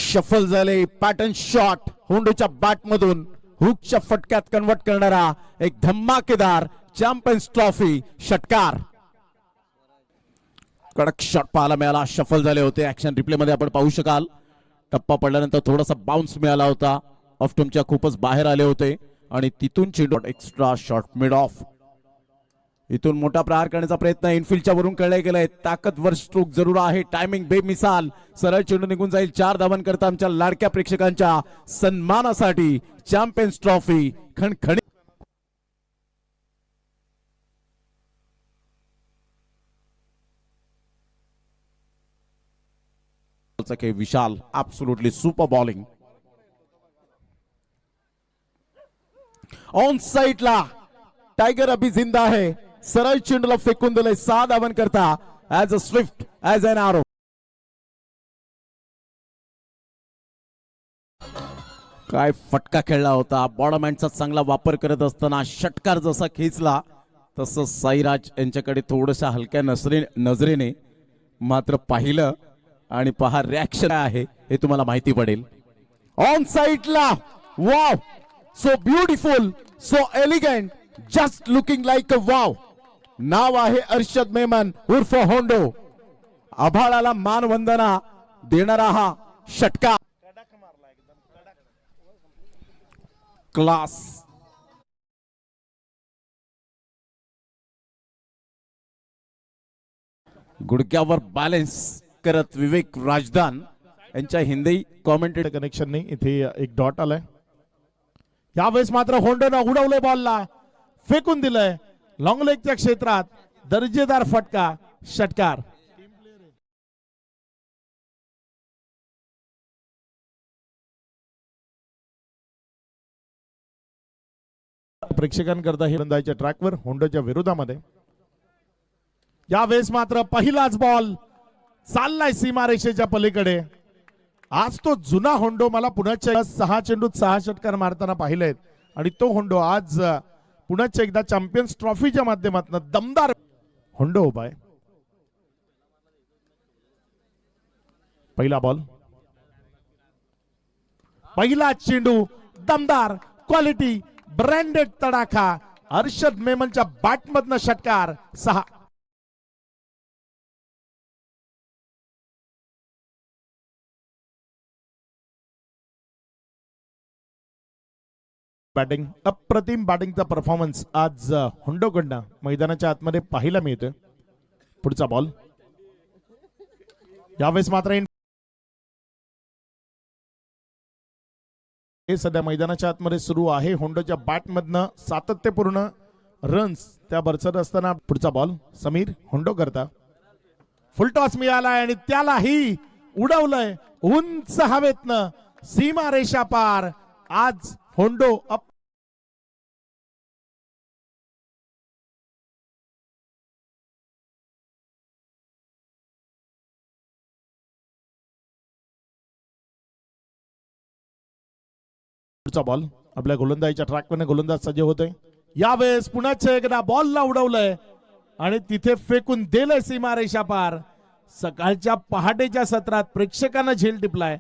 Shuffle झाले pattern shot होंडोच्या bat मधून हुकच्या फटक्यात कन्वर्ट करणारा एक धमाकेदार चॅम्पियन्स ट्रॉफी षटकार. कडक शॉट पाहायला मिळाला. शफल झाले होते. ऍक्शन रिप्ले मध्ये आपण पाहू शकाल. टप्पा पडल्यानंतर थोडासा बाउन्स मिळाला होता. ऑफ स्टंपच्या खूपच बाहेर आले होते आणि तिथून चेंडू एक्स्ट्रा शॉट मिड ऑफ. इथून मोठा प्रहार करण्याचा प्रयत्न इनफिल्डच्या वरून केला गेलाय. ताकदवर स्ट्रोक जरूर आहे. टायमिंग बेमिसाल. सरळ चेंडू निघून जाईल. 4 धावांकरता आमच्या लाडक्या प्रेक्षकांच्या सन्मानासाठी चॅम्पियन्स ट्रॉफी खणखणी. Vishal absolutely super bowling. On साइडला टायगर अभी जिंदा है. सरळ चेंडूला फेकून दिले 6 धावांकरता as a swift as an arrow. काय फटका खेळला होता. बॉडमॅनचा चांगला वापर करत असताना षटकार जसा खेचला तसं साईराज यांच्याकडे थोडंसं हलक्या नजरेने मात्र पाहिलं आणि पहा रिॲक्शन आहे हे तुम्हाला माहिती पडेल. ऑन साइडला wow, so beautiful, so elegant, just looking like a wow. नाव आहे अर्शद मेमन उर्फ होंडो. आभाळाला मानवंदना देणारा हा षटकार. क्लास. गुडघ्यावर बॅलन्स करत विवेक राजदान यांच्या हिंदी कॉमेंटेड कनेक्शन नाही. इथे एक डॉट आलाय. यावेळेस मात्र होंडोनं उडवले बॉलला, फेकून दिलंय लॉंग लेगच्या क्षेत्रात. दर्जेदार फटका षटकार. प्रेक्षकांकरता हे फलंदाजीच्या ट्रॅकवर होंडोच्या विरोधामध्ये. यावेळेस मात्र पहिलाच बॉल चाललाय सीमारेषेच्या पलीकडे. आज तो जुना होंडो मला पुन्हा 6 चेंडूत 6 षटकार मारताना पाहिलेत आणि तो होंडो आज पुन्हा एकदा चॅम्पियन्स ट्रॉफीच्या माध्यमातून दमदार होंडो उभा आहे. पहिला बॉल, पहिला चेंडू, दमदार क्वालिटी ब्रँडेड तडाखा. अर्शद मेमनच्या बॅटमधनं षटकार. 6. बॅटिंग, अप्रतिम बॅटिंगचा परफॉर्मन्स आज होंडोकडनं मैदानाच्या आतमध्ये पाहायला मिळतोय. पुढचा बॉल. यावेळेस मात्र हे सध्या मैदानाच्या आतमध्ये सुरू आहे. होंडोच्या बॅटमधनं सातत्यपूर्ण रन्स त्या बरसत असताना. पुढचा बॉल समीर होंडो करता. फुलटॉस मिळालाय आणि त्यालाही उडवलंय उंच हवेतनं सीमा रेषा पार. आज होंडो पुढचा बॉल आपल्या गोलंदाजीच्या ट्रॅकवर गोलंदाज सज्ज होते. यावेळेस पुन्हा एकदा बॉलला उडवलंय आणि तिथे फेकून दिलंय सीमारेषा पार. सकाळच्या पहाटेच्या सत्रात प्रेक्षकांना झेल टिपलाय.